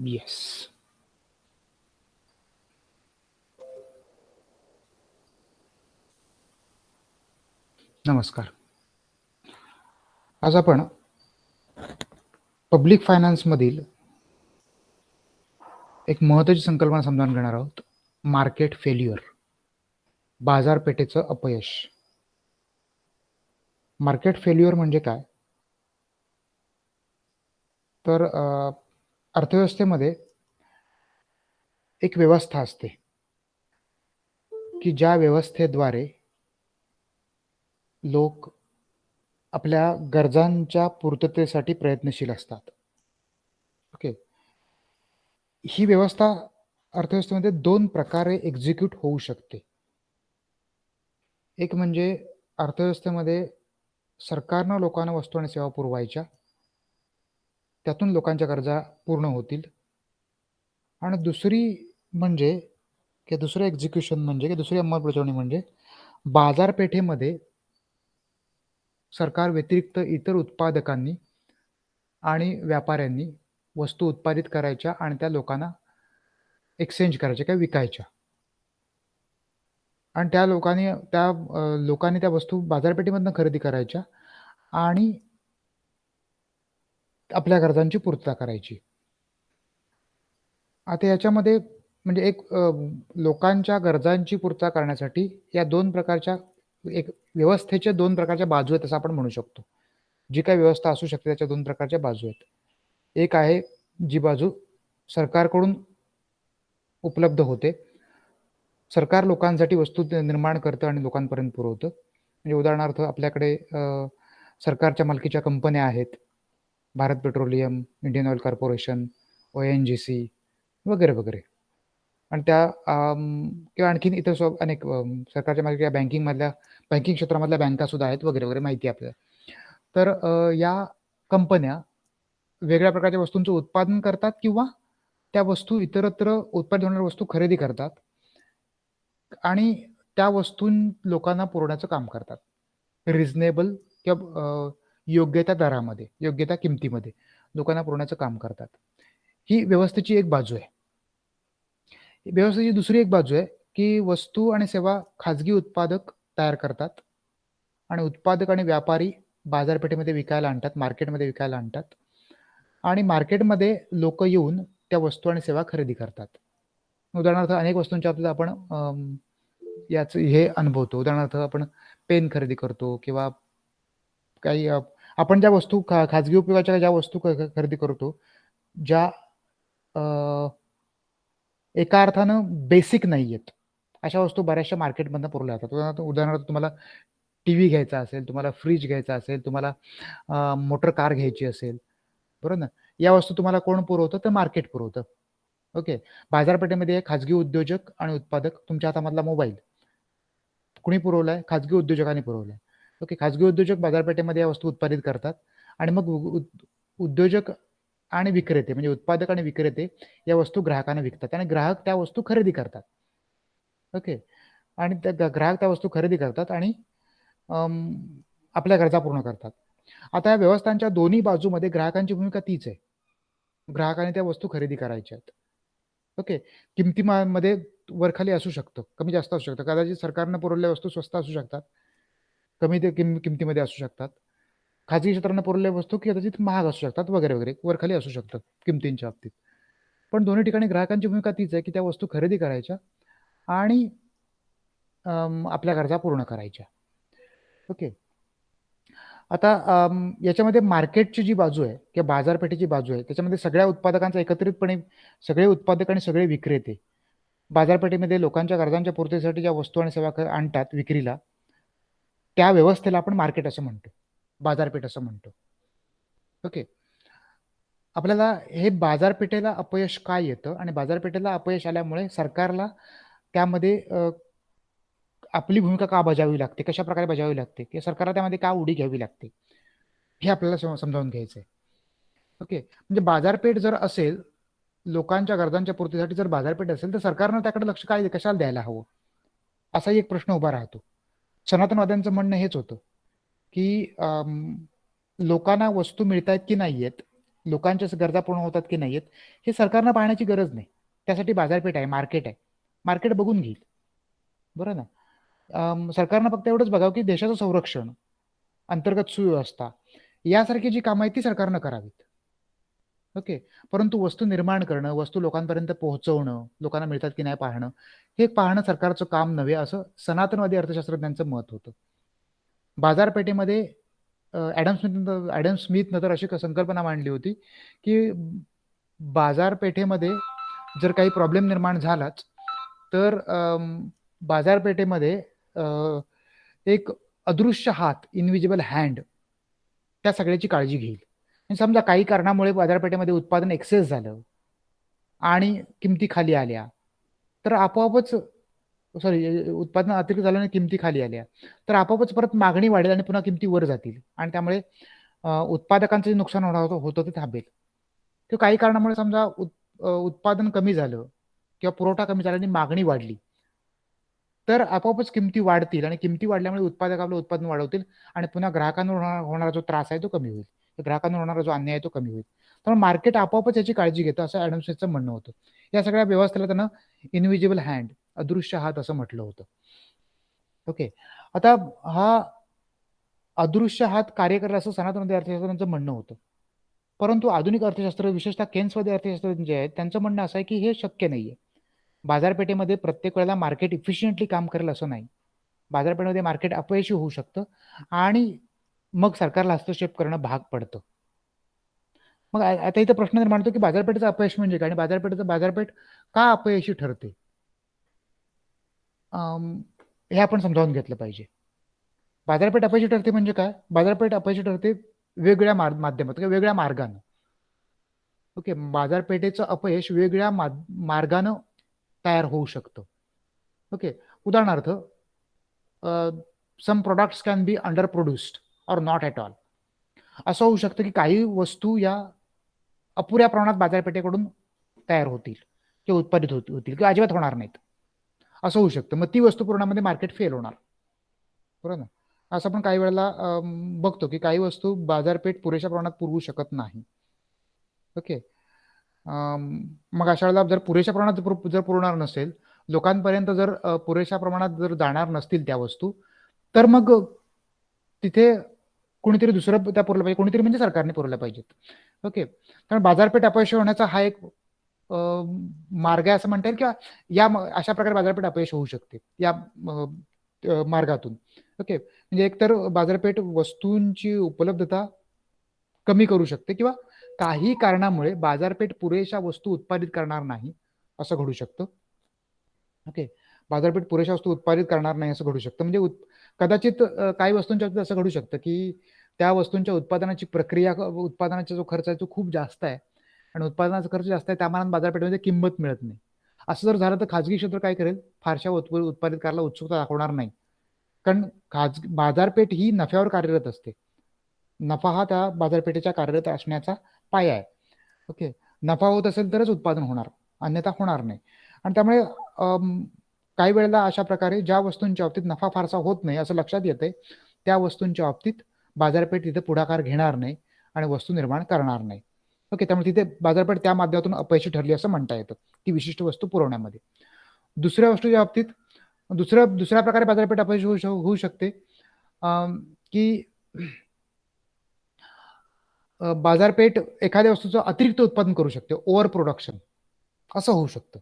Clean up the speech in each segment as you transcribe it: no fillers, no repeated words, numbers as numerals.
Yes. नमस्कार. आज आपण पब्लिक फायनान्समधील एक महत्त्वाची संकल्पना समजावून घेणार आहोत. मार्केट फेल्युअर, बाजारपेठेचं अपयश. मार्केट फेल्युअर म्हणजे काय? तर अर्थव्यवस्थेमध्ये एक व्यवस्था असते, की ज्या व्यवस्थेद्वारे लोक आपल्या गरजांच्या पूर्ततेसाठी प्रयत्नशील असतात. ओके. ही व्यवस्था अर्थव्यवस्थेमध्ये 2 प्रकारे एक्झिक्यूट होऊ शकते. एक म्हणजे अर्थव्यवस्थेमध्ये सरकारनं लोकांना वस्तू आणि सेवा पुरवायच्या. त्यातून लोकांच्या गरजा पूर्ण होतील. आणि दुसरी म्हणजे की दुसरं एक्झिक्युशन म्हणजे की दुसरी अंमलबजावणी म्हणजे बाजारपेठेमध्ये सरकार व्यतिरिक्त इतर उत्पादकांनी आणि व्यापाऱ्यांनी वस्तू उत्पादित करायच्या आणि त्या लोकांना एक्सचेंज करायच्या किंवा विकायच्या. आणि लोकांनी त्या वस्तू बाजारपेठेमधनं खरेदी करायच्या आणि आपल्या गरजांची पूर्तता करायची. आता याच्यामध्ये म्हणजे लोकांच्या गरजांची पूर्तता करण्यासाठी या 2 प्रकारच्या एक व्यवस्थेच्या 2 प्रकारच्या बाजू आहेत असं आपण म्हणू शकतो. जी काही व्यवस्था असू शकते त्याच्या 2 प्रकारच्या बाजू आहेत. एक आहे जी बाजू सरकारकडून उपलब्ध होते. सरकार लोकांसाठी वस्तू निर्माण करतं आणि लोकांपर्यंत पुरवतं. म्हणजे उदाहरणार्थ आपल्याकडे सरकारच्या मालकीच्या कंपन्या आहेत. Bharat petroleum, Indian oil corporation, ONGC वगैरे, वगैरे. आणि त्या किंवा आणखीन इतर अनेक सरकारच्या मालकीच्या बँकिंग क्षेत्रामधल्या बँकासुद्धा आहेत वगैरे, वगैरे माहिती आहे आपल्याला. तर या कंपन्या वेगळ्या प्रकारच्या वस्तूंचं उत्पादन करतात किंवा त्या वस्तू इतरत्र उत्पादित होणाऱ्या वस्तू खरेदी करतात आणि त्या वस्तू लोकांना पुरवण्याचं काम करतात. रिझनेबल किंवा योग्य त्या दरामध्ये, योग्य त्या किमतीमध्ये लोकांना पुरवण्याचं काम करतात. ही व्यवस्थेची एक बाजू आहे. व्यवस्थेची दुसरी एक बाजू आहे, की वस्तू आणि सेवा खाजगी उत्पादक तयार करतात आणि उत्पादक आणि व्यापारी बाजारपेठेमध्ये विकायला आणतात, मार्केटमध्ये विकायला आणतात आणि मार्केटमध्ये लोकं येऊन त्या वस्तू आणि सेवा खरेदी करतात. उदाहरणार्थ अनेक वस्तूंच्या बाबतीत आपण हे अनुभवतो. उदाहरणार्थ आपण पेन खरेदी करतो किंवा काही आपण ज्या वस्तू खाजगी उपयोगाच्या ज्या वस्तू खरेदी करतो, ज्या अ, एका अर्थानं बेसिक नाहीयेत. अशा वस्तू बऱ्याचशा मार्केटमधनं पुरवल्या जातात. उदाहरणार्थ तुम्हाला टीव्ही घ्यायचा असेल, तुम्हाला फ्रिज घ्यायचा असेल, तुम्हाला मोटर कार घ्यायची असेल, बरोबर ना? या वस्तू तुम्हाला कोण पुरवतं? तर मार्केट पुरवतं. ओके. बाजारपेठेमध्ये खाजगी उद्योजक आणि उत्पादक तुमच्या हातामधला मोबाईल कुणी पुरवलाय? खाजगी उद्योजकांनी पुरवलाय. ओके. खाजगी उद्योजक बाजारपेठेमध्ये या वस्तू उत्पादित करतात आणि मग उद्योजक आणि विक्रेते म्हणजे उत्पादक आणि विक्रेते या वस्तू ग्राहकांना विकतात आणि ग्राहक त्या वस्तू खरेदी करतात. ओके. आणि ग्राहक त्या वस्तू खरेदी करतात आणि आपल्या गरजा पूर्ण करतात. आता या व्यवस्थांच्या दोन्ही बाजूमध्ये ग्राहकांची भूमिका तीच आहे. ग्राहकाने त्या वस्तू खरेदी करायच्या आहेत. ओके. किमतीमध्ये वर-खाली असू शकतं, कमी-जास्त असू शकतं. कदाचित सरकारनं पुरवलेल्या वस्तू स्वस्त असू शकतात. कमी ते किमतीमध्ये असू शकतात. खाजगी क्षेत्रानं पुरवलेल्या वस्तू कदाचित महाग असू शकतात वगैरे, वगैरे. वर-खाली असू शकतात किमतींच्या बाबतीत. पण दोन्ही ठिकाणी ग्राहकांची भूमिका तीच आहे, की त्या वस्तू खरेदी करायच्या आणि आपल्या गरजा पूर्ण करायच्या. ओके. आता याच्यामध्ये मार्केटची जी बाजू आहे किंवा बाजारपेठेची बाजू आहे, त्याच्यामध्ये सगळ्या उत्पादकांचा एकत्रितपणे सगळे उत्पादक आणि सगळे विक्रेते बाजारपेठेमध्ये लोकांच्या गरजांच्या पूर्तीसाठी ज्या वस्तू आणि सेवा आणतात विक्रीला, त्या व्यवस्थेला आपण मार्केट असं म्हणतो. बाजारपेठ असं म्हणतो. ओके. आपल्याला हे बाजारपेठेला अपयश का येतं आणि बाजारपेठेला अपयश आल्यामुळे सरकारला त्यामध्ये आपली भूमिका का बजावावी लागते, कशाप्रकारे बजावावी लागते किंवा सरकारला त्यामध्ये का उडी घ्यावी लागते, हे आपल्याला समजावून घ्यायचं आहे. ओके. म्हणजे बाजारपेठ जर असेल, लोकांच्या गरजांच्या पूर्तीसाठी जर बाजारपेठ असेल, तर सरकारनं त्याकडे लक्ष कशाला द्यायला हवं? असाही एक प्रश्न उभा राहतो. सनातनवाद्यांचं म्हणणं हेच होतं, की लोकांना वस्तू मिळतायत की नाहीयेत, लोकांच्या गरजा पूर्ण होतात की नाहीत हे सरकारनं पाहण्याची गरज नाही. त्यासाठी बाजारपेठ आहे, मार्केट आहे, मार्केट बघून घेईल. बरं ना. सरकारनं फक्त एवढंच बघावं की देशाचं संरक्षण, अंतर्गत सुव्यवस्था यासारखी जी कामं आहेत ती सरकारनं करावीत. ओके. परंतु वस्तू निर्माण करणं, वस्तू लोकांपर्यंत पोहोचवणं, लोकांना मिळतात की नाही पाहणं, हे पाहणं सरकारचं काम नव्हे, असं सनातनवादी अर्थशास्त्रज्ञांचं मत होतं. बाजारपेठेमध्ये ॲडम स्मिथनं तर अशी संकल्पना मांडली होती की बाजारपेठेमध्ये जर काही प्रॉब्लेम निर्माण झालाच तर बाजारपेठेमध्ये एक अदृश्य हात, इनविजिबल हँड, त्या सगळ्याची काळजी घेईल. समजा काही कारणामुळे बाजारपेठेमध्ये उत्पादन एक्सेस झालं आणि किमती खाली आल्या तर आपोआपच उत्पादन अतिरिक्त झाल्याने किमती खाली आल्या तर आपोआपच परत मागणी वाढेल आणि पुन्हा किमती वर जातील आणि त्यामुळे उत्पादकांचं जे नुकसान होतं ते थांबेल. किंवा काही कारणामुळे समजा उत्पादन कमी झालं किंवा पुरवठा कमी झाला आणि मागणी वाढली तर आपोआपच किमती वाढतील आणि किमती वाढल्यामुळे उत्पादक आपलं उत्पादन वाढवतील आणि पुन्हा ग्राहकांवर होणारा जो त्रास आहे तो कमी होईल, ग्राहकांवर होणारा जो अन्याय आहे तो कमी होईल. त्यामुळे मार्केट आपोआपच याची काळजी घेतं असं ॲडम स्मिथचं म्हणणं होतं. या सगळ्या व्यवस्थेला त्यानं इनविजिबल हँड, अदृश्य हात असं म्हटलं होतं. ओके. आता हा अदृश्य हात कार्य करेल असं सनातनवादी अर्थशास्त्रांचं म्हणणं होतं. परंतु आधुनिक अर्थशास्त्र, विशेषतः केन्सवादी अर्थशास्त्र जे आहेत त्यांचं म्हणणं असं आहे की हे शक्य नाहीये. बाजारपेठेमध्ये प्रत्येक वेळेला मार्केट इफिशियंटली काम करेल असं नाही. बाजारपेठेमध्ये मार्केट अपयशी होऊ शकतं आणि मग सरकारला हस्तक्षेप करणं भाग पडतं. मग आता इथं प्रश्न निर्माण होतो की बाजारपेठेचं अपयश म्हणजे काय आणि बाजारपेठ का अपयशी ठरते, हे आपण समजावून घेतलं पाहिजे. बाजारपेठ अपयशी ठरते म्हणजे काय? बाजारपेठ अपयशी ठरते वेगवेगळ्या माध्यमात किंवा वेगळ्या मार्गानं. ओके. बाजारपेठेचं अपयश वेगळ्या मार्गानं तयार होऊ शकतं. ओके. उदाहरणार्थ some products can be under produced or not at all. असं होऊ शकतं की काही वस्तू या अपुऱ्या प्रमाणात बाजारपेठेकडून तयार होतील किंवा उत्पादित होतील किंवा अजिबात होणार नाहीत, असं होऊ शकतं. मग ती वस्तू पूर्णामध्ये मार्केट फेल होणार. बरोबर ना. असं आपण काही वेळेला बघतो की काही वस्तू बाजारपेठ पुरेशा प्रमाणात पुरवू शकत नाही. ओके. मग अशा वेळेला जर पुरेशा प्रमाणात जर पुरवणार नसेल, लोकांपर्यंत जर पुरेशा प्रमाणात जर जाणार नसतील त्या वस्तू, तर मग तिथे कोणीतरी दुसरं त्या पुरवलं पाहिजे, कोणीतरी म्हणजे सरकारने पुरवल्या पाहिजेत. ओके. कारण बाजारपेठ अपयशी होण्याचा हा एक मार्ग आहे असं म्हणता येईल किंवा या अशा प्रकारे बाजारपेठ अपयश होऊ शकते या मार्गातून. ओके. म्हणजे एकतर बाजारपेठ वस्तूंची उपलब्धता कमी करू शकते किंवा काही कारणामुळे बाजारपेठ पुरेशा वस्तू उत्पादित करणार नाही असं घडू शकतं. ओके. बाजारपेठ पुरेशा वस्तू उत्पादित करणार नाही असं घडू शकतं. म्हणजे कदाचित काही वस्तूंच्या बाबतीत असं घडू शकतं की त्या वस्तूंच्या उत्पादनाची प्रक्रिया, उत्पादनाचा जो खर्च आहे तो खूप जास्त आहे आणि उत्पादनाचा खर्च जास्त आहे त्यामानाने बाजारपेठेमध्ये किंमत मिळत नाही. असं जर झालं तर खाजगी क्षेत्र काय करेल? फारशा उत्पादित करायला उत्सुकता दाखवणार नाही. कारण बाजारपेठ ही नफ्यावर कार्यरत असते. नफा हा त्या बाजारपेठेच्या कार्यरत असण्याचा पाया आहे. ओके. नफा होत असेल तरच उत्पादन होणार, अन्यथा होणार नाही. आणि त्यामुळे काही वेळेला अशा प्रकारे ज्या वस्तूंच्या बाबतीत नफा फारसा होत नाही असं लक्षात येतंय त्या वस्तूंच्या बाबतीत बाजारपेठ तिथे पुढाकार घेणार नाही आणि वस्तू निर्माण करणार नाही. ओके. त्यामुळे तिथे बाजारपेठ त्या माध्यमातून अपयशी ठरली असं म्हणता येतं ती विशिष्ट वस्तू पुरवण्यामध्ये. दुसऱ्या वस्तूच्या बाबतीत दुसऱ्या प्रकारे बाजारपेठ अपयशी होऊ शकते की बाजारपेठ एखाद्या वस्तूचं अतिरिक्त उत्पादन करू शकते, ओव्हर प्रोडक्शन असं होऊ शकतं.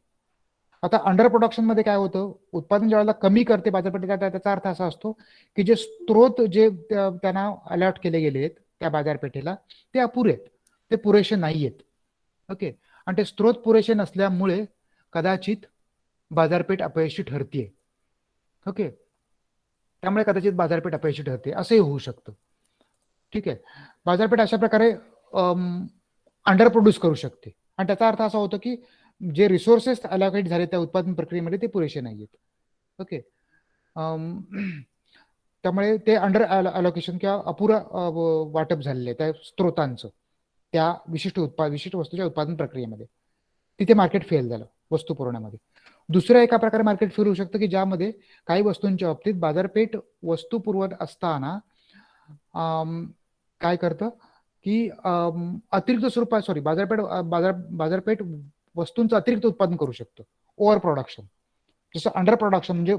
आता अंडर प्रोडक्शन मध्ये काय होतं? उत्पादन ज्यावेळेला कमी करते बाजारपेठ त्याचा अर्थ असा असतो की जे स्त्रोत जे त्यांना अलॉट केले गेले आहेत त्या बाजारपेठेला ते अपुरे आहेत, ते पुरेसे नाही आहेत. ओके. आणि ते स्त्रोत पुरेसे नसल्यामुळे कदाचित बाजारपेठ अपयशी ठरते. ओके. त्यामुळे कदाचित बाजारपेठ अपयशी ठरते असंही होऊ शकतं. ठीक आहे. बाजारपेठ अशा प्रकारे अंडर प्रोड्यूस करू शकते आणि त्याचा अर्थ असा होतो की जे रिसोर्सेस अलोकेट झाले त्या उत्पादन प्रक्रियेमध्ये ते पुरेसे नाही आहेत. ओके. त्यामुळे ते अंडर अलोकेशन किंवा अपुरं वाटप झालेलं आहे त्या स्त्रोतांचं त्या विशिष्ट वस्तूच्या उत्पादन प्रक्रियेमध्ये, तिथे मार्केट फेल झालं वस्तू पुरवण्यामध्ये. दुसऱ्या एका प्रकारे मार्केट फेल होऊ शकतं की ज्यामध्ये काही वस्तूंच्या बाबतीत बाजारपेठ वस्तू पुरवत असताना काय करतं की अतिरिक्त स्वरूपात बाजारपेठ वस्तूंचं अतिरिक्त उत्पादन करू शकतो. ओव्हर प्रोडक्शन, जसं अंडर प्रोडक्शन म्हणजे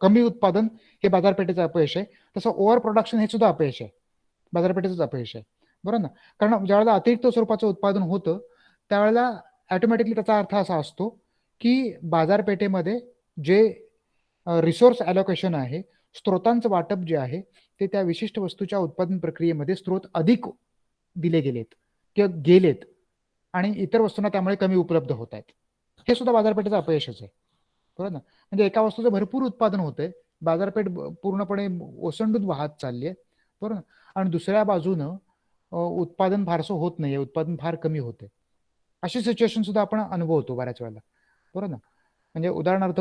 कमी उत्पादन हे बाजारपेठेचं अपयश आहे, तसं ओव्हर प्रोडक्शन हे सुद्धा अपयश आहे, बाजारपेठेचंच अपयश आहे. बरोबर ना? कारण ज्यावेळेला अतिरिक्त स्वरूपाचं उत्पादन होतं त्यावेळेला ऑटोमॅटिकली त्याचा अर्थ असा असतो की बाजारपेठेमध्ये जे रिसोर्स ॲलोकेशन आहे, स्त्रोतांचं वाटप जे आहे ते त्या विशिष्ट वस्तूच्या उत्पादन प्रक्रियेमध्ये स्त्रोत अधिक दिले गेलेत किंवा गेलेत आणि इतर वस्तूंना त्यामुळे कमी उपलब्ध होत आहेत. हे सुद्धा बाजारपेठेचं अपयशच आहे. बरोबर ना? म्हणजे एका वस्तूचं भरपूर उत्पादन होतंय, बाजारपेठ पूर्णपणे ओसंडून वाहत चालली आहे. बरोबर ना? आणि दुसऱ्या बाजूनं उत्पादन फारसं होत नाहीये, उत्पादन फार कमी होते. अशी सिच्युएशन सुद्धा आपण अनुभवतो बऱ्याच वेळेला. बरोबर ना? म्हणजे उदाहरणार्थ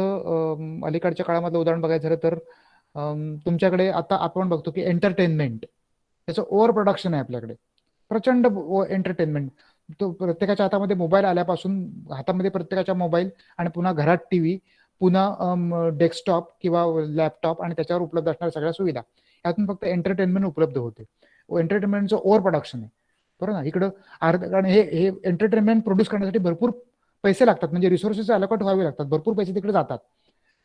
अलीकडच्या काळामधलं उदाहरण बघायचं झालं तर तुमच्याकडे आता आपण बघतो की एंटरटेनमेंट त्याचं ओव्हर प्रोडक्शन आहे आपल्याकडे. प्रचंड एंटरटेनमेंट. तो प्रत्येकाच्या हातामध्ये मोबाईल आल्यापासून हातामध्ये प्रत्येकाच्या मोबाईल आणि पुन्हा घरात टीव्ही, पुन्हा डेस्कटॉप किंवा लॅपटॉप आणि त्याच्यावर उपलब्ध असणाऱ्या सगळ्या सुविधा, यातून फक्त एंटरटेनमेंट उपलब्ध होते. एंटरटेनमेंटचं ओव्हर प्रोडक्शन आहे. बरोबर ना? इकडं कारण हे एंटरटेनमेंट प्रोड्यूस करण्यासाठी भरपूर पैसे लागतात, म्हणजे रिसोर्सेस अलॉकेट व्हावे लागतात, भरपूर पैसे तिकडे जातात.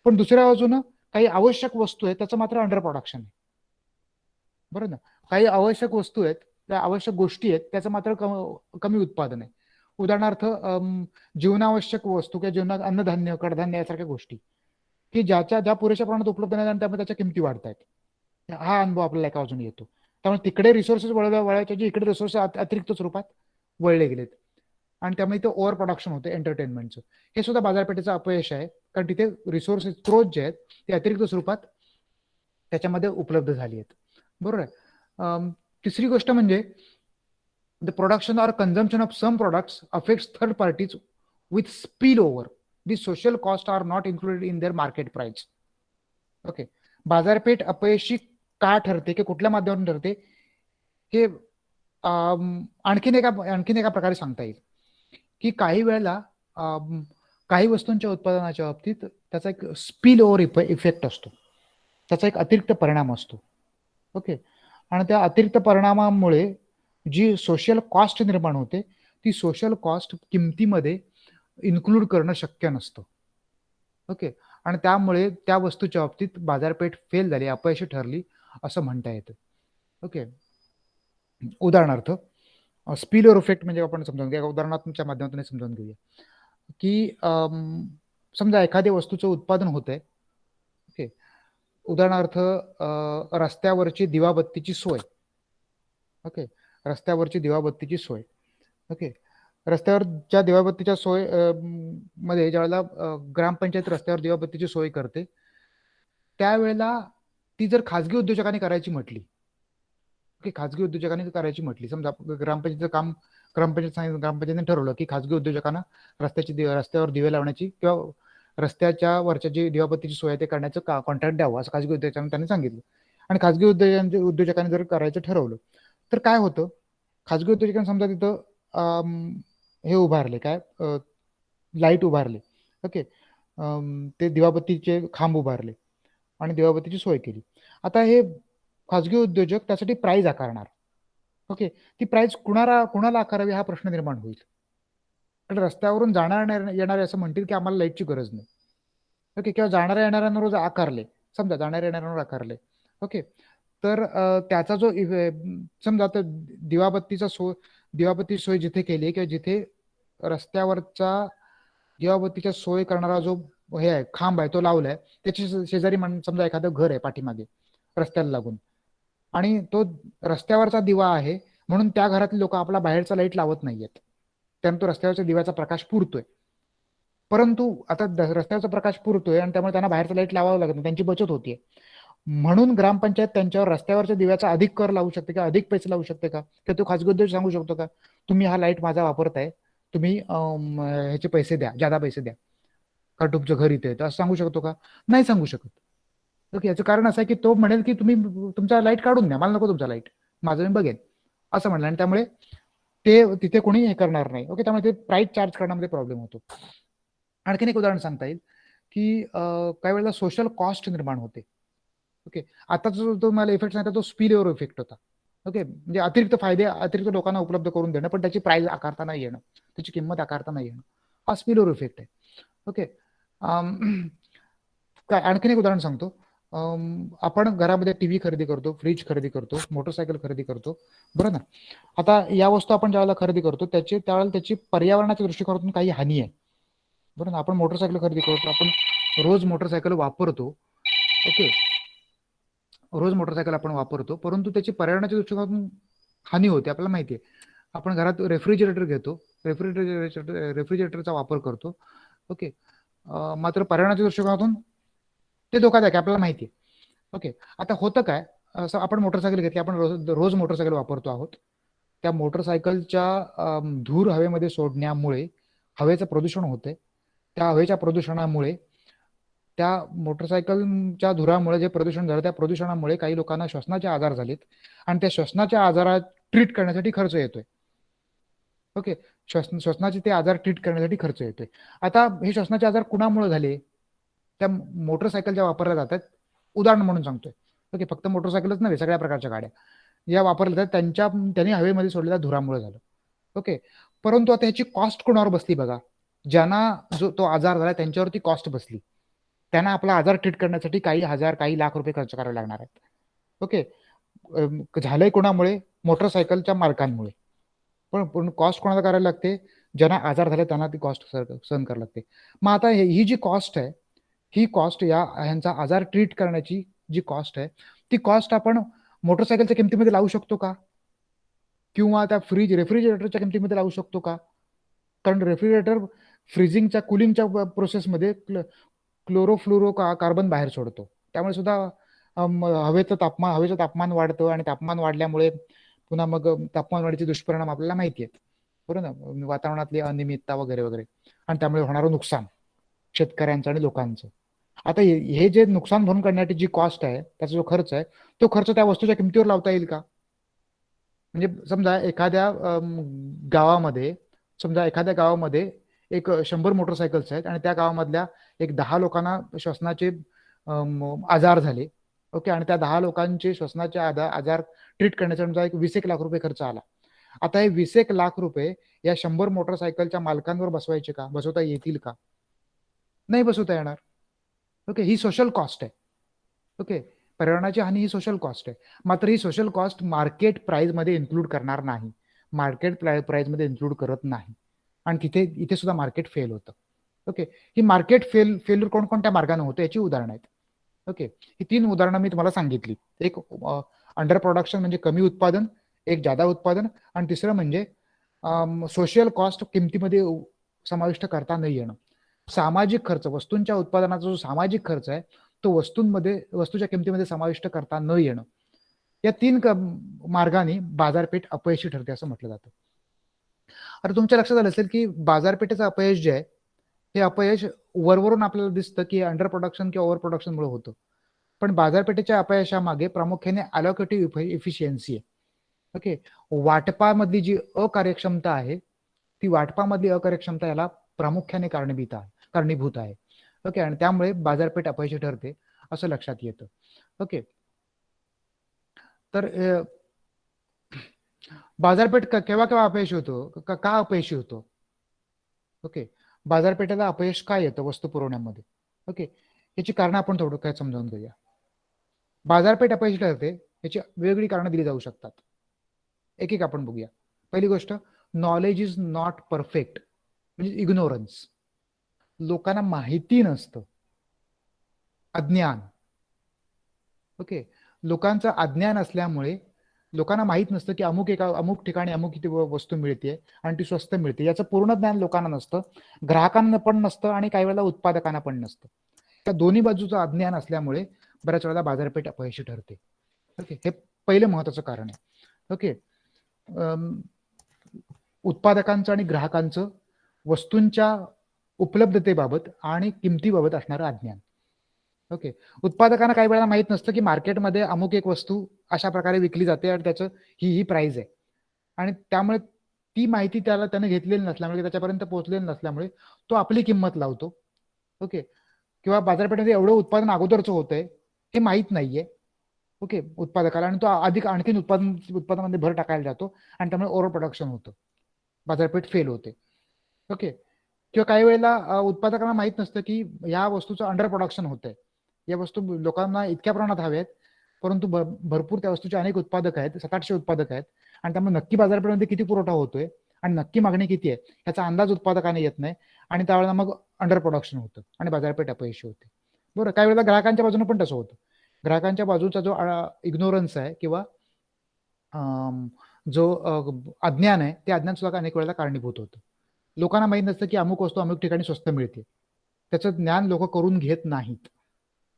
पण दुसऱ्या बाजूनं काही आवश्यक वस्तू आहेत त्याचं मात्र अंडर प्रोडक्शन आहे. बरोबर ना? काही आवश्यक वस्तू आहेत, त्या आवश्यक गोष्टी आहेत त्याचं मात्र कमी उत्पादन आहे. उदाहरणार्थ जीवनावश्यक वस्तू किंवा जीवनात अन्नधान्य, कडधान्य यासारख्या गोष्टी की ज्या पुरेशा प्रमाणात उपलब्ध नाही आणि त्यामुळे त्याच्या किमती वाढत आहेत. हा अनुभव आपल्याला एका बाजूने येतो. त्यामुळे तिकडे रिसोर्सेस वळवायचे, इकडे रिसोर्सेस अतिरिक्त स्वरूपात वळले गेलेत आणि त्यामुळे ते ओव्हर प्रोडक्शन होते एंटरटेनमेंटचं. हे सुद्धा बाजारपेठेचं अपयश आहे, कारण तिथे रिसोर्सेस स्त्रोत जे आहेत ते अतिरिक्त स्वरूपात त्याच्यामध्ये उपलब्ध झाली आहेत. बरोबर आहे. तिसरी गोष्ट म्हणजे the production or consumption of some products affects third parties with spill over. The social cost are not included in their market price. Okay. बाजारपेठ अपयशी का ठरते की कुठल्या माध्यमातून ठरते हे आणखीन एका प्रकारे सांगता येईल की काही वेळेला काही वस्तूंच्या उत्पादनाच्या बाबतीत त्याचा एक स्पिल ओव्हर इफेक्ट असतो, त्याचा एक अतिरिक्त परिणाम असतो. ओके. आणि त्या अतिरिक्त परिणामामुळे जी सोशल कॉस्ट निर्माण होते ती सोशल कॉस्ट किमतीमध्ये इन्क्लूड करणं शक्य नसतं. ओके. आणि त्यामुळे त्या वस्तूच्या बाबतीत बाजारपेठ फेल झाली, अपयशी ठरली असं म्हणता येतं. ओके. उदाहरणार्थ स्पिलओव्हर इफेक्ट म्हणजे आपण समजावून घेऊया, उदाहरणाच्या माध्यमातून समजावून घेऊया की समजा एखाद्या वस्तूचं उत्पादन होत आहे. ओके. उदाहरणार्थ रस्त्यावरची दिवाबत्तीची सोय. ओके. रस्त्यावरची दिवाबत्तीची सोय. ओके. रस्त्यावरच्या दिवाबत्तीच्या सोय मध्ये ज्यावेळेला ग्रामपंचायत रस्त्यावर दिवाबत्तीची सोय करते त्यावेळेला ती जर खाजगी उद्योजकांनी करायची म्हटली, की खाजगी उद्योजकांनी करायची म्हटली, समजा ग्रामपंचायतीचं काम ग्रामपंचायतीने ठरवलं की खाजगी उद्योजकांना रस्त्यावर दिवे लावण्याची किंवा रस्त्याच्या वरच्या जी दिवाबत्तीची सोय ते करण्याचं कॉन्ट्रॅक्ट द्यावं असं खाजगी उद्योजकांनी त्यांनी सांगितलं. आणि खाजगी उद्योजकांनी जर करायचं ठरवलं तर काय होतं, खाजगी उद्योजकांनी समजा तिथं हे उभारले, काय लाईट उभारले. ओके. ते दिवाबत्तीचे खांब उभारले आणि दिवाबत्तीची सोय केली. आता हे खाजगी उद्योजक त्यासाठी प्राइस आकारणार. ओके. ती प्राइस कुणाला आकारावी हा प्रश्न निर्माण होईल. कारण रस्त्यावरून जाणार येणारे असं म्हणतील की आम्हाला लाईटची गरज नाही. ओके. किंवा जाणाऱ्या येणाऱ्यांना रोज आकारले, समजा जाणाऱ्या येणाऱ्यांवर आकारले. ओके. तर त्याचा जो समजा आता दिवाबत्ती सोय जिथे केली किंवा जिथे रस्त्यावरचा दिवाबत्तीच्या सोय करणारा जो हे आहे खांब आहे तो लावलाय, त्याच्या शेजारी समजा एखादं घर आहे पाठीमागे रस्त्याला लागून आणि तो रस्त्यावरचा दिवा आहे म्हणून त्या घरातले लोक आपला बाहेरचा लाईट लावत नाहीयेत, त्यांना तो रस्त्यावरच्या दिव्याचा प्रकाश पुरतोय. परंतु आता रस्त्यावरचा प्रकाश पुरतोय आणि त्यामुळे त्यांना बाहेरचा लाईट लावावं लागत नाही, त्यांची बचत होतीये. म्हणून ग्रामपंचायत त्यांच्यावर रस्त्यावरच्या दिव्याचा अधिक कर लावू शकते का, अधिक पैसे लावू शकते का, तर तो खाजगी उद्योग सांगू शकतो का तुम्ही हा लाईट माझा वापरताय, तुम्ही ह्याचे पैसे द्या, ज्यादा पैसे द्या, कारण तुमचं घर इथे आहे, असं सांगू शकतो का? नाही सांगू शकत. ओके. याचं कारण असं आहे की तो म्हणेल की तुम्ही तुमचा लाईट काढून द्या, मला नको तुमचा लाईट, माझं मी बघेन असं म्हणलं, आणि त्यामुळे ते तिथे कोणी हे करणार नाही. ओके. त्यामुळे ते प्राइस चार्ज करण्यामध्ये प्रॉब्लेम होतो. आणखीन एक उदाहरण सांगता येईल की काही वेळेला सोशल कॉस्ट निर्माण होते. ओके. आता जो मला इफेक्ट सांगितला तो स्पिल ओव्हर इफेक्ट होता. ओके, म्हणजे अतिरिक्त फायदे अतिरिक्त लोकांना उपलब्ध करून देणं, पण त्याची प्राइस आकारता नाही येणं, त्याची किंमत आकारता नाही येणं, हा स्पिलओव्हर इफेक्ट आहे. ओके. काय आणखीन एक उदाहरण सांगतो. आपण घरामध्ये टीव्ही खरेदी करतो, फ्रीज खरेदी करतो, मोटरसायकल खरेदी करतो, बरं ना. आता या वस्तू आपण ज्यावेळेला खरेदी करतो त्यावेळेला त्याची पर्यावरणाच्या दृष्टिकोनातून काही हानी आहे, बरं ना. आपण मोटरसायकल खरेदी करतो, आपण रोज मोटरसायकल वापरतो. ओके, रोज मोटरसायकल आपण वापरतो, परंतु त्याची पर्यावरणाच्या दृष्टिकोनातून हानी होते, आपल्याला माहिती आहे. आपण घरात रेफ्रिजरेटर घेतो, रेफ्रिजरेटरचा वापर करतो. ओके, मात्र पर्यावरणाच्या दृष्टिकोनातून ते धोकादायक आहे, आपल्याला माहिती आहे. ओके, आता होतं काय, असं आपण मोटरसायकल घेतली, आपण रोज रोज मोटरसायकल वापरतो आहोत. त्या मोटरसायकलच्या धूर हवेमध्ये सोडण्यामुळे हवेचं प्रदूषण होते. त्या हवेच्या प्रदूषणामुळे, त्या मोटरसायकलच्या धुरामुळे जे प्रदूषण झालं, त्या प्रदूषणामुळे काही लोकांना श्वसनाचे आजार झालेत, आणि त्या श्वसनाच्या आजारात ट्रीट करण्यासाठी खर्च येतोय. ओके, श्वसनाचे ते आजार ट्रीट करण्यासाठी खर्च येतोय. आता हे श्वसनाचे आजार कुणामुळे झाले? त्या मोटरसायकल ज्या वापरल्या जातात, उदाहरण म्हणून सांगतोय. ओके, फक्त मोटरसायकलच नव्हे, सगळ्या प्रकारच्या गाड्या या वापरल्या जातात, त्यांनी हवेमध्ये सोडलेल्या धुरामुळे झालं. ओके, परंतु आता ह्याची कॉस्ट कोणावर बसली बघा? ज्यांना जो तो आजार झाला त्यांच्यावरती कॉस्ट बसली. त्यांना आपला आजार ट्रीट करण्यासाठी काही हजार, काही लाख रुपये खर्च करावे लागणार आहेत. ओके, झालंय कोणामुळे? मोटरसायकलच्या मालकांमुळे. पण कॉस्ट कोणाला करायला लागते? ज्यांना आजार झाले त्यांना ती कॉस्ट सहन करावी लागते. मग आता ही जी कॉस्ट आहे, ही कॉस्ट ह्यांचा आजार ट्रीट करण्याची जी कॉस्ट आहे, ती कॉस्ट आपण मोटरसायकलच्या किमतीमध्ये लावू शकतो का? किंवा त्या रेफ्रिजरेटरच्या किमतीमध्ये लावू शकतो का? कारण रेफ्रिजरेटर फ्रीजिंगच्या, कुलिंगच्या प्रोसेसमध्ये क्लोरोफ्लोरो कार्बन बाहेर सोडतो. त्यामुळे सुद्धा हवेचं तापमान वाढतं, आणि तापमान वाढल्यामुळे पुन्हा मग तापमान वाढीचे दुष्परिणाम आपल्याला माहिती आहेत, बरोबर ना. वातावरणातली अनियमितता वगैरे वगैरे, आणि त्यामुळे होणारं नुकसान शेतकऱ्यांचं आणि लोकांचं. आता हे जे नुकसान भरून काढण्याची जी कॉस्ट आहे, त्याचा जो खर्च आहे, तो खर्च त्या वस्तूच्या किमतीवर लावता येईल का? म्हणजे समजा एखाद्या गावामध्ये एक 100 मोटरसायकल्स आहेत, आणि त्या गावामधल्या एक 10 लोकांना श्वसनाचे आजार झाले. ओके, आणि त्या 10 लोकांचे श्वसनाचे आजार ट्रीट करण्याचा समजा एक 20 लाख रुपये खर्च आला. आता हे 20 लाख रुपये या 100 मोटरसायकलच्या मालकांवर बसवायचे का? बसवता येतील का? नाही बसवता येणार. ओके, ही सोशल कॉस्ट आहे. ओके, पर्यावरणाची हानी ही सोशल कॉस्ट आहे. मात्र ही सोशल कॉस्ट मार्केट प्राइस मध्ये इन्क्लूड करणार नाही, मार्केट प्राइस मध्ये इन्क्लूड करत नाही, आणि इथे सुद्धा मार्केट फेल होतं. ओके, ही मार्केट फेल्युअर कोणकोणत्या मार्गाने होतं याची उदाहरणं आहेत. ओके, ही 3 उदाहरणं मी तुम्हाला सांगितली. एक अंडर प्रोडक्शन म्हणजे कमी उत्पादन, एक जादा उत्पादन, आणि तिसरं म्हणजे सोशल कॉस्ट किमतीमध्ये समाविष्ट करता नाही येणं. सामाजिक खर्च, वस्तूंच्या उत्पादनाचा जो सामाजिक खर्च आहे, तो वस्तूच्या किमतीमध्ये समाविष्ट करता न येणं, या 3 मार्गाने बाजारपेठ अपयशी ठरते असं म्हटलं जातं. आता तुमच्या लक्षात आलं असेल की बाजारपेठेचं अपयश जे आहे, हे अपयश वरवरून आपल्याला दिसतं की अंडर प्रोडक्शन किंवा ओव्हर प्रोडक्शनमुळे होतं, पण बाजारपेठेच्या अपयशामागे प्रामुख्याने अलोकेटिव्ह इफिशियन्सी आहे. ओके, वाटपामधली जी अकार्यक्षमता आहे, ती वाटपामधली अकार्यक्षमता याला प्रामुख्याने कारणीभूत आहे. ओके, आणि त्यामुळे बाजारपेठ अपयशी ठरते असं लक्षात येतं. ओके, तर बाजारपेठ केव्हा केव्हा अपयशी होतो, का अपयशी होतो? ओके, बाजारपेठेला अपयश काय येतं वस्तू पुरवण्यामध्ये? ओके, याची कारणं आपण थोडक्यात समजावून घेऊया. बाजारपेठ अपयशी ठरते याची वेगवेगळी कारणं दिली जाऊ शकतात. एक एक आपण बघूया. पहिली गोष्ट, नॉलेज इज नॉट परफेक्ट, म्हणजे इग्नोरन्स. लोकांना माहिती नसतं, अज्ञान. ओके, लोकांचं अज्ञान असल्यामुळे लोकांना माहित नसतं की अमुक ठिकाणी अमुक किती वस्तू मिळते आणि ती स्वस्त मिळते, याचं पूर्ण ज्ञान लोकांना नसतं, ग्राहकांना पण नसतं, आणि काही वेळेला उत्पादकांना पण नसतं. त्या दोन्ही बाजूचं अज्ञान असल्यामुळे बऱ्याच वेळेला बाजारपेठ अपयशी ठरते. ओके, हे पहिलं महत्वाचं कारण आहे. ओके, उत्पादकांचं आणि ग्राहकांचं वस्तूंच्या उपलब्धतेबाबत आणि किमतीबाबत असणारं अज्ञान. ओके, उत्पादकांना काही वेळेला माहित नसतं की मार्केटमध्ये अमुक एक वस्तू अशा प्रकारे विकली जाते आणि त्याचं ही प्राइस आहे, आणि त्यामुळे ती माहिती त्याने घेतलेली नसल्यामुळे, त्याच्यापर्यंत पोहोचलेली नसल्यामुळे तो आपली किंमत लावतो. ओके, किंवा बाजारपेठेमध्ये एवढं उत्पादन अगोदरचं होतंय हे माहित नाहीये, ओके, उत्पादकाला, आणि तो अधिक आणखीन उत्पादनामध्ये भर टाकायला जातो आणि त्यामुळे ओव्हर प्रोडक्शन होतं, बाजारपेठ फेल होते. ओके. किंवा काही वेळेला उत्पादकांना माहित नसतं की या वस्तूचं अंडर प्रोडक्शन होतंय, या वस्तू लोकांना इतक्या प्रमाणात हव्या आहेत, परंतु भरपूर त्या वस्तूचे अनेक उत्पादक आहेत, 700-800 उत्पादक आहेत, आणि त्यामुळे नक्की बाजारपेठेमध्ये किती पुरवठा होतोय आणि नक्की मागणी किती आहे याचा अंदाज उत्पादकाने येत नाही, आणि त्यावेळेला मग अंडर प्रोडक्शन होतं आणि बाजारपेठ अपयशी होते. बरोबर. काही वेळेला ग्राहकांच्या बाजूने पण तसं होतं. ग्राहकांच्या बाजूचा जो इग्नोरन्स आहे किंवा जो अज्ञान आहे, ते अज्ञान सुद्धा अनेक वेळेला कारणीभूत होतं. लोकांना माहित नसतं की अमुक वस्तू अमुक ठिकाणी स्वस्त मिळते, त्याचं ज्ञान लोक करून घेत नाहीत.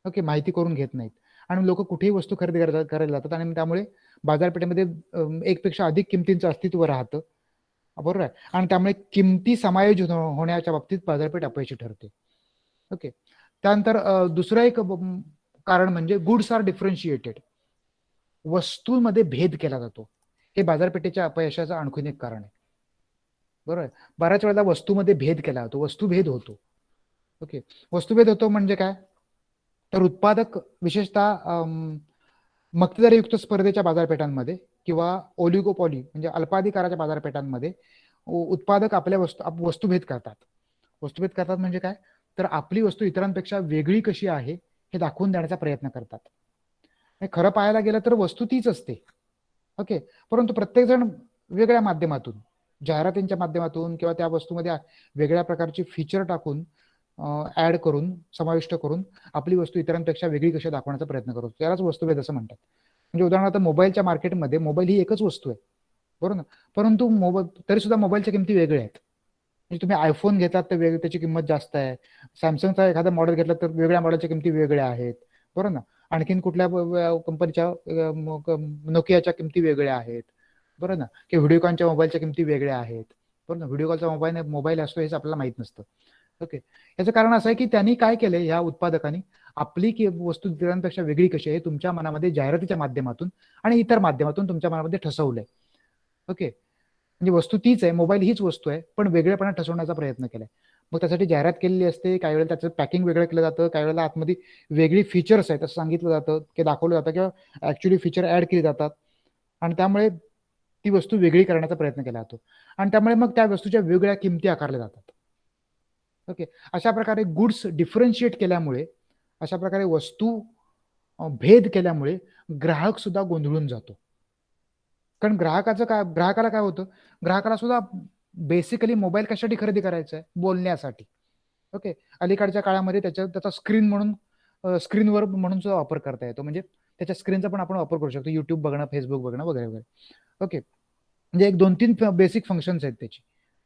ओके, माहिती करून घेत नाहीत, आणि लोक कुठेही वस्तू खरेदी करायला जातात, आणि त्यामुळे बाजारपेठेमध्ये एकपेक्षा अधिक किमतींचं अस्तित्व राहतं. बरोबर आहे, आणि त्यामुळे किमती समायोजित होण्याच्या बाबतीत बाजारपेठ अपयशी ठरते. ओके. त्यानंतर दुसरं एक कारण म्हणजे गुड्स आर डिफरन्शिएटेड, वस्तूंमध्ये भेद केला जातो. हे बाजारपेठेच्या अपयशाचं आणखीन एक कारण आहे. बरोबर आहे. बऱ्याच वेळेला वस्तूमध्ये भेद केला जातो, वस्तूभेद होतो. ओके. वस्तूभेद होतो म्हणजे काय, तर उत्पादक विशेषतः मक्तेदारीयुक्त स्पर्धेच्या बाजारपेठांमध्ये किंवा ओलिगोपॉली म्हणजे अल्पाधिकाराच्या बाजारपेठांमध्ये उत्पादक आपल्या वस्तूभेद करतात. वस्तूभेद करतात म्हणजे काय, तर आपली वस्तू इतरांपेक्षा वेगळी कशी आहे हे दाखवून देण्याचा प्रयत्न करतात. खरं पाहायला गेलं तर वस्तू तीच असते. ओके. परंतु प्रत्येक जण वेगळ्या माध्यमातून, जाहिरातींच्या माध्यमातून किंवा त्या वस्तूमध्ये वेगळ्या प्रकारची फीचर टाकून, ऍड करून, समाविष्ट करून आपली वस्तू इतरांपेक्षा वेगळी कशी दाखवण्याचा प्रयत्न करतो, त्यालाच वस्तूभेद असं म्हणतात. म्हणजे उदाहरणार्थ मोबाईलच्या मार्केटमध्ये मोबाईल ही एकच वस्तू आहे, बरोबर ना, परंतु तरी सुद्धा मोबाईलच्या किमती वेगळ्या आहेत. म्हणजे तुम्ही आयफोन घेतात तर त्याची किंमत जास्त आहे, सॅमसंगचा एखादा मॉडेल घेतला तर वेगळ्या मॉडेलच्या किमती वेगळ्या आहेत, बरोबर ना. आणखीन कुठल्या कंपनीच्या नोकियाच्या किमती वेगळ्या आहेत, बरोबर ना, की व्हिडिओकॉनच्या मोबाईलच्या किमती वेगळ्या आहेत, बरोबर ना. व्हिडिओकॉनचा मोबाईल असतो हेच आपल्याला माहित नसतं. ओके. याचं कारण असं आहे की त्यांनी काय केलंय, या उत्पादकांनी आपली वस्तू इतरांपेक्षा वेगळी कशी आहे तुमच्या मनामध्ये जाहिरातीच्या माध्यमातून आणि इतर माध्यमातून तुमच्या मनामध्ये ठसवलंय. ओके. म्हणजे वस्तू तीच आहे, मोबाईल हीच वस्तू आहे, पण वेगळेपणा ठसवण्याचा प्रयत्न केलाय. मग त्यासाठी जाहिरात केलेली असते, काही वेळेला त्याचं पॅकिंग वेगळं केलं जातं, काही वेळेला आतमध्ये वेगळी फीचर्स आहेत असं सांगितलं जातं, की दाखवलं जातं, किंवा ऍक्च्युली फीचर ऍड केली जातात, आणि त्यामुळे ती वस्तू वेगळी करण्याचा प्रयत्न केला जातो, आणि त्यामुळे मग त्या वस्तूच्या वेगळ्या किमती आकारल्या जातात. ओके. अशा प्रकारे गुड्स डिफरन्शिएट केल्यामुळे, अशा प्रकारे वस्तू भेद केल्यामुळे ग्राहक सुद्धा गोंधळून जातो. कारण ग्राहकाला काय होतं, ग्राहकाला सुद्धा बेसिकली मोबाईल कशासाठी खरेदी करायचा आहे, बोलण्यासाठी. ओके. अलीकडच्या काळामध्ये त्याचा स्क्रीनवर म्हणून सुद्धा वापर करता येतो, म्हणजे त्याच्या स्क्रीनचा पण आपण वापर करू शकतो, युट्यूब बघणं, फेसबुक बघणं वगैरे वगैरे. ओके. म्हणजे एक 2-3 बेसिक फंक्शन्स आहेत त्याची,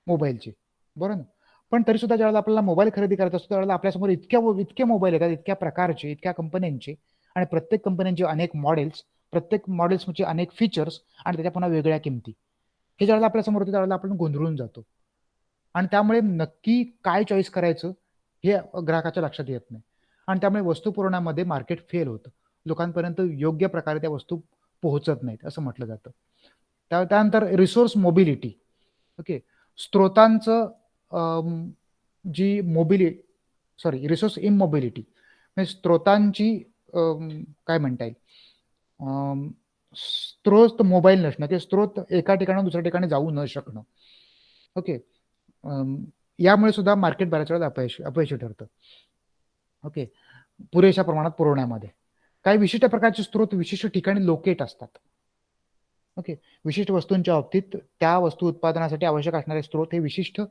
मोबाईलची, बरोबर ना. पण तरी सुद्धा ज्यावेळेला आपल्याला मोबाईल खरेदी करायचा असतो त्यावेळेला आपल्यासमोर इतके मोबाईल येतात, इतक्या प्रकारचे, इतक्या कंपन्यांचे, आणि प्रत्येक कंपन्यांचे अनेक मॉडेल्स, प्रत्येक मॉडेल्सचे अनेक फीचर्स, आणि त्याच्या पुन्हा वेगळ्या किमती. हे ज्यावेळेला आपल्या समोर होतं त्यावेळेला आपण गोंधळून जातो, आणि त्यामुळे नक्की काय चॉईस करायचं हे ग्राहकाच्या लक्षात येत नाही, आणि त्यामुळे वस्तू पुरवण्यामध्ये मार्केट फेल होतं, लोकांपर्यंत योग्य प्रकारे त्या वस्तू पोहोचत नाहीत असं म्हटलं जातं. त्यानंतर रिसोर्स मोबिलिटी. ओके. स्त्रोतांचं जी मोबिलिटी, सॉरी, रिसोर्स इमोबिलिटी, म्हणजे स्त्रोतांची काय म्हणता येईल, स्त्रोत मोबाईल नसणं, किंवा स्त्रोत एका ठिकाणी दुसऱ्या ठिकाणी जाऊ न शकणं. ओके. यामुळे सुद्धा मार्केट बऱ्याच वेळा अपयशी ठरतं. ओके. पुरेशा प्रमाणात पुरवण्यामध्ये काही विशिष्ट प्रकारचे स्त्रोत विशिष्ट ठिकाणी लोकेट असतात. ओके. विशिष्ट वस्तूंच्या बाबतीत त्या वस्तू उत्पादनासाठी आवश्यक असणारे स्त्रोत हे विशिष्ट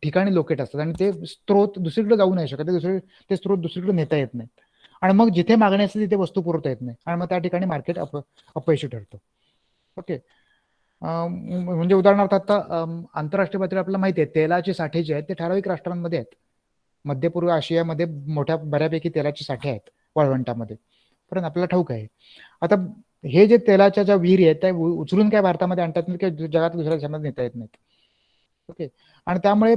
ठिकाणी लोकेट असतात, आणि ते स्त्रोत दुसरीकडे जाऊ नाही शकत, ते स्त्रोत दुसरीकडे नेता येत नाहीत, आणि मग जिथे मागणी असते तिथे वस्तू पुरवता येत नाही, आणि मग त्या ठिकाणी मार्केट अपयशी ठरतं. ओके. म्हणजे उदाहरणार्थ आता आंतरराष्ट्रीय पातळीवर आपल्याला माहिती आहे तेलाचे साठे जे आहेत ते ठराविक राष्ट्रांमध्ये आहेत. मध्य पूर्व आशियामध्ये मोठ्या बऱ्यापैकी तेलाचे साठे आहेत वाळवंटामध्ये, परंतु आपल्याला ठाऊक आहे. आता हे जे तेलाच्या ज्या विहिरी आहेत त्या उचलून काय भारतामध्ये आणतात नाही, किंवा जगात दुसऱ्या देशामध्ये नेता येत नाहीत. ओके. आणि त्यामुळे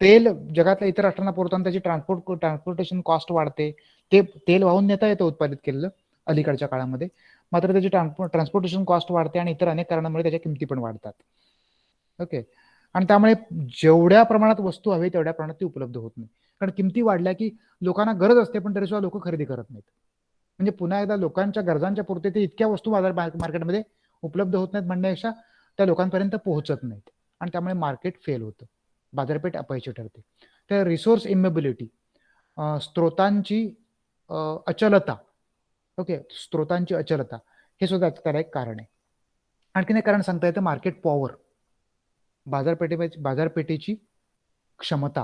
तेल जगातल्या इतर राष्ट्रांना पुरवताना त्याची ट्रान्सपोर्टेशन कॉस्ट वाढते. ते तेल वाहून नेता येतं उत्पादित केलेलं अलीकडच्या काळामध्ये, मात्र त्याची ट्रान्सपोर्टेशन कॉस्ट वाढते, आणि इतर अनेक कारणांमुळे त्याच्या किमती पण वाढतात. ओके. आणि त्यामुळे जेवढ्या प्रमाणात वस्तू हवी तेवढ्या प्रमाणात ती उपलब्ध होत नाही, कारण किमती वाढल्या की लोकांना गरज असते पण तरी सुद्धा लोक खरेदी करत नाहीत. म्हणजे पुन्हा एकदा लोकांच्या गरजांच्या पुरते ते इतक्या वस्तू मार्केटमध्ये उपलब्ध होत नाहीत म्हणण्यापेक्षा त्या लोकांपर्यंत पोहोचत नाहीत आणि त्यामुळे मार्केट फेल होतं, बाजारपेठ अपयशी ठरते. तर रिसोर्स इमेबिलिटी, स्त्रोतांची अचलता, ओके, स्त्रोतांची अचलता हे सुद्धा त्याला एक कारण आहे. आणखीन एक कारण सांगता येतं मार्केट पॉवर, बाजारपेठेची क्षमता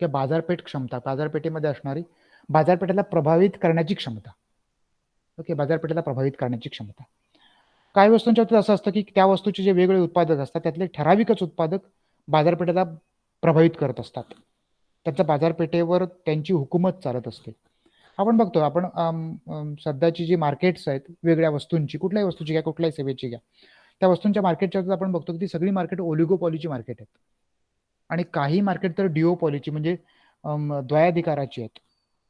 किंवा बाजारपेठ क्षमता, बाजारपेठेमध्ये असणारी बाजारपेठेला प्रभावित करण्याची क्षमता. ओके, बाजारपेठेला प्रभावित करण्याची क्षमता. काही वस्तूंच्या बाबतीत असं असतं की त्या वस्तूचे जे वेगवेगळे उत्पादक असतात त्यातले ठराविकच उत्पादक बाजारपेठेला प्रभावित करत असतात. त्यांच्या बाजारपेठेवर त्यांची हुकूमत चालत असते. आपण बघतो, आपण सध्याची जी मार्केट्स आहेत वेगवेगळ्या वस्तूंची, कुठल्याही वस्तूची घ्या, कुठल्याही सेवेची घ्या, त्या वस्तूंच्या मार्केटच्या बाबतीत आपण बघतो की ती सगळी मार्केट ओलिगोपॉलीची मार्केट आहेत आणि काही मार्केट तर डिओपॉलीची म्हणजे द्वयाधिकाराची आहेत.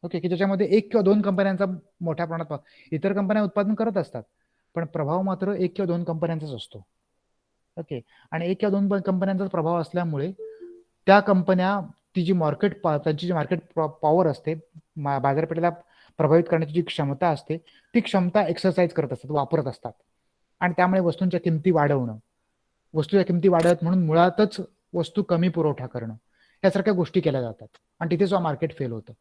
ओके, की ज्याच्यामध्ये एक किंवा दोन कंपन्यांचा मोठ्या प्रमाणात, इतर कंपन्या उत्पादन करत असतात पण प्रभाव मात्र एक किंवा दोन कंपन्यांचाच असतो. ओके, आणि एक किंवा दोन कंपन्यांचा प्रभाव असल्यामुळे त्या कंपन्या ती जी त्यांची जी मार्केट पॉवर असते, बाजारपेठेला प्रभावित करण्याची जी क्षमता असते ती क्षमता एक्सरसाइज करत असतात, वापरत असतात आणि त्यामुळे वस्तूंच्या किमती वाढवणं, वस्तूच्या किमती वाढत म्हणून मुळातच वस्तू कमी पुरवठा करणं, यासारख्या गोष्टी केल्या जातात आणि तिथे जो मार्केट फेल होतं.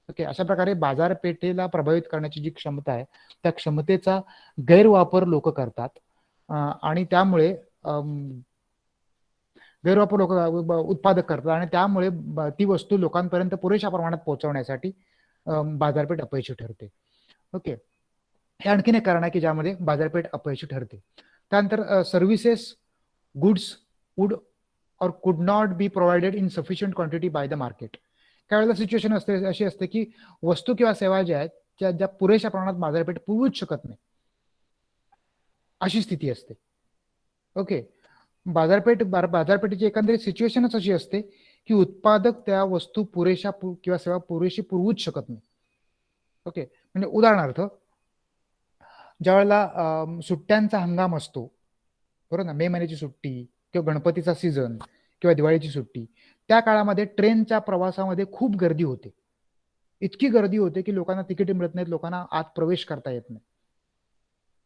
ओके, अशा प्रकारे बाजारपेठेला प्रभावित करण्याची जी क्षमता आहे त्या क्षमतेचा गैरवापर लोक करतात आणि त्यामुळे गैरवापर लोक उत्पादक करतात आणि त्यामुळे ती वस्तू लोकांपर्यंत पुरेशा प्रमाणात पोहोचवण्यासाठी बाजारपेठ अपयशी ठरते. ओके, हे आणखीन एक कारण आहे की ज्यामध्ये बाजारपेठ अपयशी ठरते. त्यानंतर सर्व्हिसेस, गुड्स वुड और कुड not be provided in sufficient quantity by the market. त्यावेळेला सिच्युएशन अशी असते की वस्तू किंवा सेवा ज्या आहेत ज्या पुरेशा प्रमाणात बाजारपेठ पुरवूच शकत नाही, अशी स्थिती असते. ओके, बाजारपेठेची एकंदरीत सिच्युएशनच अशी असते की उत्पादक त्या वस्तू पुरेशा किंवा सेवा पुरेशी पुरवूच शकत नाही. ओके, म्हणजे उदाहरणार्थ ज्या वेळेला सुट्ट्यांचा हंगाम असतो, बरोबर ना, मे महिन्याची सुट्टी किंवा गणपतीचा सीझन किंवा दिवाळीची सुट्टी, त्या काळामध्ये ट्रेनच्या प्रवासामध्ये खूप गर्दी होते. इतकी गर्दी होते की लोकांना तिकीट मिळत नाहीत, लोकांना आत प्रवेश करता येत नाही.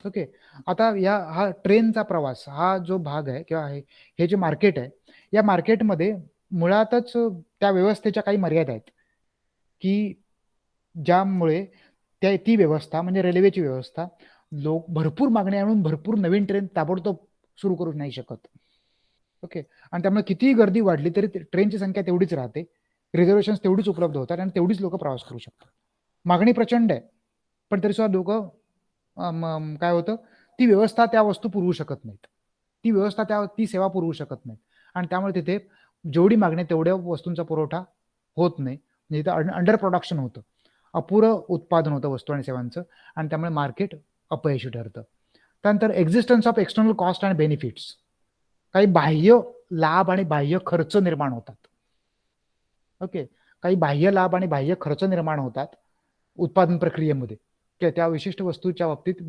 ओके, आता हा ट्रेनचा प्रवास हा जो भाग आहे किंवा हे जे मार्केट आहे, या मार्केटमध्ये मुळातच त्या व्यवस्थेच्या काही मर्यादा आहेत की ज्यामुळे ती व्यवस्था म्हणजे रेल्वेची व्यवस्था लोक भरपूर मागणी आणून भरपूर नवीन ट्रेन ताबडतोब सुरू करू नाही शकत. ओके, आणि त्यामुळे कितीही गर्दी वाढली तरी ट्रेनची संख्या तेवढीच राहते, रिझर्वेशन तेवढीच उपलब्ध होतात आणि तेवढीच लोक प्रवास करू शकतात. मागणी प्रचंड आहे पण तरी सुद्धा लोक काय होतं, ती व्यवस्था त्या वस्तू पुरवू शकत नाहीत, ती व्यवस्था ती सेवा पुरवू शकत नाहीत आणि त्यामुळे तिथे जेवढी मागणी तेवढ्या वस्तूंचा पुरवठा होत नाही, म्हणजे इथं अंडर प्रोडक्शन होतं, अपुरं उत्पादन होतं वस्तू आणि सेवांचं आणि त्यामुळे मार्केट अपयशी ठरतं. त्यानंतर existence of external cost and benefits, काही बाह्य लाभ आणि बाह्य खर्च निर्माण होतात. ओके, काही बाह्य लाभ आणि बाह्य खर्च निर्माण होतात उत्पादन प्रक्रियेमध्ये, त्या विशिष्ट वस्तूच्या बाबतीत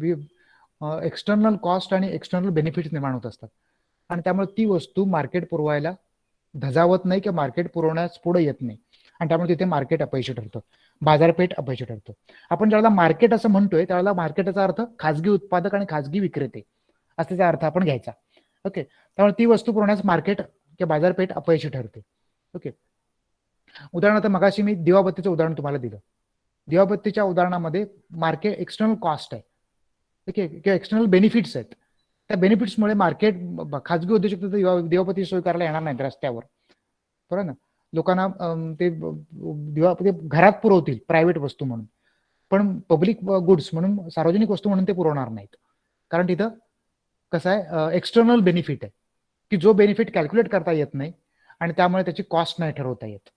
एक्सटर्नल कॉस्ट आणि एक्सटर्नल बेनिफिट्स निर्माण होत असतात आणि त्यामुळे ती वस्तू मार्केट पुरवायला धजावत नाही किंवा मार्केट पुरवण्यास पुढे येत नाही आणि त्यामुळे तिथे मार्केट अपयशी ठरतं, बाजारपेठ अपयशी ठरतं. आपण ज्याला मार्केट असं म्हणतोय त्यावेळेला मार्केटचा अर्थ खाजगी उत्पादक आणि खाजगी विक्रेते असा त्याचा अर्थ आपण घ्यायचा. ओके, त्यामुळे ती वस्तू पुरवण्यास मार्केट किंवा बाजारपेठ अपयशी ठरते. ओके, उदाहरणार्थ मगाशी मी दिवाबत्तीचं उदाहरण तुम्हाला दिलं. दिवाबत्तीच्या उदाहरणामध्ये मार्केट एक्सटर्नल कॉस्ट आहे, ओके, किंवा एक्सटर्नल बेनिफिट्स आहेत. त्या बेनिफिट्समुळे मार्केट खाजगी उद्योजक दिवाबत्ती सोय करायला येणार नाहीत रस्त्यावर, बरोबर ना, लोकांना ते दिवाबत्ती घरात पुरवतील प्रायव्हेट वस्तू म्हणून, पण पब्लिक गुड्स म्हणून सार्वजनिक वस्तू म्हणून ते पुरवणार नाहीत, कारण तिथं कसं आहे, एक्सटर्नल बेनिफिट आहे की जो बेनिफिट कॅल्क्युलेट करता येत नाही आणि त्यामुळे त्याची कॉस्ट नाही ठरवता येत,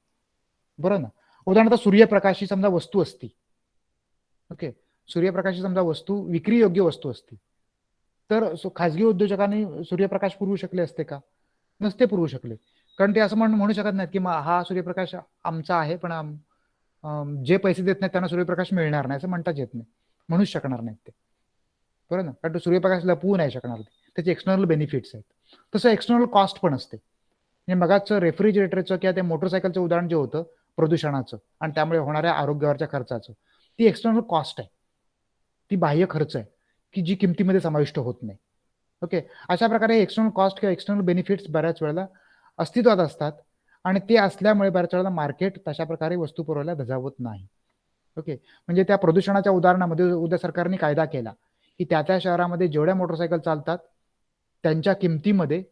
बरोबर ना. उदाहरणार्थ सूर्यप्रकाशी समजा वस्तू असती, ओके, सूर्यप्रकाशी समजा वस्तू विक्री योग्य वस्तू असती, तर खाजगी उद्योजकांनी सूर्यप्रकाश पुरवू शकले असते का? नसते पुरवू शकले, कारण ते असं म्हणू शकत नाहीत की हा सूर्यप्रकाश आमचा आहे पण जे पैसे देत नाहीत त्यांना सूर्यप्रकाश मिळणार नाही असं म्हणताच येत नाही, म्हणूच शकणार नाहीत ते, बरोबर ना, कारण तो सूर्यप्रकाश लपवू नाही शकणार, त्याचे एक्सटर्नल बेनिफिट्स आहेत. तसं एक्सटर्नल कॉस्ट पण असते. म्हणजे मगाच रेफ्रिजरेटरचं किंवा त्या मोटरसायकलचं उदाहरण जे होतं प्रदूषणाचं आणि त्यामुळे होणाऱ्या आरोग्यावरच्या खर्चाचं, ती एक्सटर्नल कॉस्ट आहे. ती बाह्य खर्च आहे की जी किमतीमध्ये समाविष्ट होत नाही. ओके, अशा प्रकारे एक्सटर्नल कॉस्ट किंवा एक्सटर्नल बेनिफिट्स बऱ्याच वेळेला अस्तित्वात असतात आणि ते असल्यामुळे बऱ्याच वेळेला मार्केट तशा प्रकारे वस्तू पुरवल्या धजावत नाही. ओके, म्हणजे त्या प्रदूषणाच्या उदाहरणामध्ये उद्या सरकारने कायदा केला की त्या शहरामध्ये जेवढ्या मोटरसायकल चालतात त्यांच्या किमतीमध्ये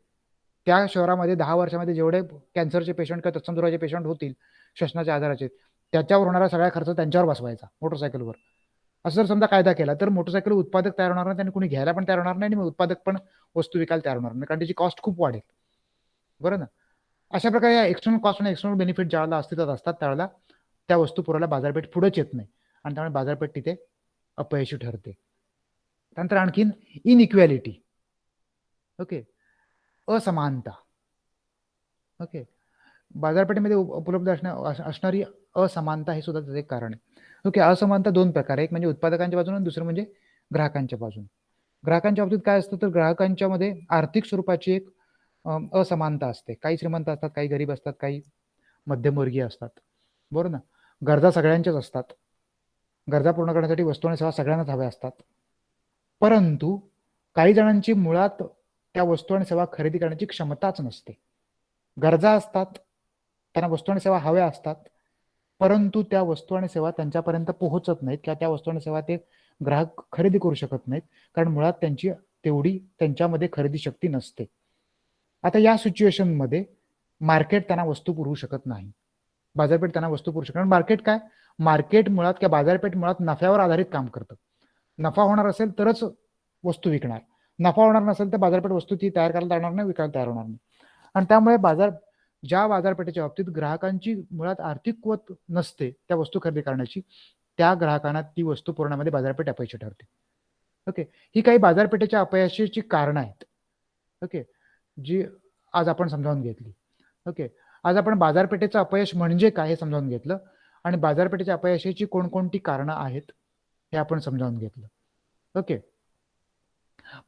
त्या शहरामध्ये 10 वर्षामध्ये जेवढे कॅन्सरचे पेशंट किंवा तत्सम पेशंट होतील श्वसनाच्या आजाराचे, त्याच्यावर होणारा सगळा खर्च त्यांच्यावर बसवायचा मोटरसायकलवर. असं जर समजा कायदा केला तर मोटरसायकल उत्पादक तयार होणार नाही, त्यांनी कुणी घ्यायला पण तयार होणार नाही आणि उत्पादक पण वस्तू विकायला तयार होणार नाही, कारण त्याची कॉस्ट खूप वाढेल. बरं ना. अशा प्रकारे या एक्सटर्नल कॉस्ट आणि एक्सटर्नल बेनिफिट ज्यावेळेला अस्तित्वात असतात त्यावेळेला त्या वस्तू पुरवल्या बाजारपेठ पुढेच येत नाही आणि त्यामुळे बाजारपेठ तिथे अपयशी ठरते. त्यानंतर आणखीन इनइक्वॅलिटी. ओके, असमानता. ओके, बाजारपेठेमध्ये उपलब्ध असणारी असमानता हे सुद्धा त्याचं एक कारण आहे. ओके, असमानता दोन प्रकार, एक म्हणजे उत्पादकांच्या बाजूने, दुसरं म्हणजे ग्राहकांच्या बाजूने. ग्राहकांच्या बाबतीत काय असतं तर ग्राहकांच्या मध्ये आर्थिक स्वरूपाची एक असमानता असते. काही श्रीमंत असतात, काही गरीब असतात, काही मध्यमवर्गीय असतात. बरोबर ना. गरजा सगळ्यांच्याच असतात. गरजा पूर्ण करण्यासाठी वस्तू आणि सेवा सगळ्यांनाच हव्या असतात. परंतु काही जणांची मुळात त्या वस्तू आणि सेवा खरेदी करण्याची क्षमताच नसते. गरजा असतात, त्यांना वस्तू आणि सेवा हव्या असतात, परंतु त्या वस्तू आणि सेवा त्यांच्यापर्यंत पोहोचत नाहीत किंवा त्या वस्तू आणि सेवा ते ग्राहक खरेदी करू शकत नाहीत, कारण मुळात त्यांची तेवढी त्यांच्यामध्ये खरेदी शक्ती नसते. आता या सिच्युएशनमध्ये मार्केट त्यांना वस्तू पुरवू शकत नाही, बाजारपेठ त्यांना वस्तू पुरवू शकत. मार्केट काय, मार्केट मुळात किंवा बाजारपेठ मुळात नफ्यावर आधारित काम करतं. नफा होणार असेल तरच वस्तू विकणार, नफा होणार नसेल तर बाजारपेठ वस्तू ती तयार करायला तयार नाही, विकायला तयार होणार नाही. आणि त्यामुळे ज्या बाजारपेठेच्या बाबतीत ग्राहकांची मुळात आर्थिक कुवत नसते त्या वस्तू खरेदी करण्याची, त्या ग्राहकांना ती वस्तू पुरवण्यामध्ये बाजारपेठ अपयशी ठरते. ओके, ही काही बाजारपेठेच्या अपयशाची कारणं आहेत. ओके, जी आज आपण समजावून घेतली. ओके, आज आपण बाजारपेठेचं अपयश म्हणजे काय हे समजावून घेतलं आणि बाजारपेठेच्या अपयशाची कोणकोणती कारणं आहेत हे आपण समजावून घेतलं. ओके,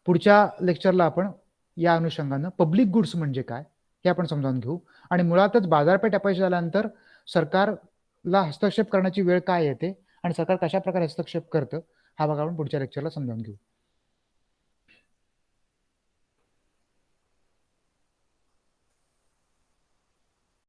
पुढच्या लेक्चरला आपण या अनुषंगानं पब्लिक गुड्स म्हणजे काय हे आपण समजावून घेऊ आणि मुळातच बाजारपेठ अपयश झाल्यानंतर सरकारला हस्तक्षेप करण्याची वेळ काय येते आणि सरकार कशा प्रकारे हस्तक्षेप करतं हा भाग आपण पुढच्या लेक्चरला समजावून घेऊ.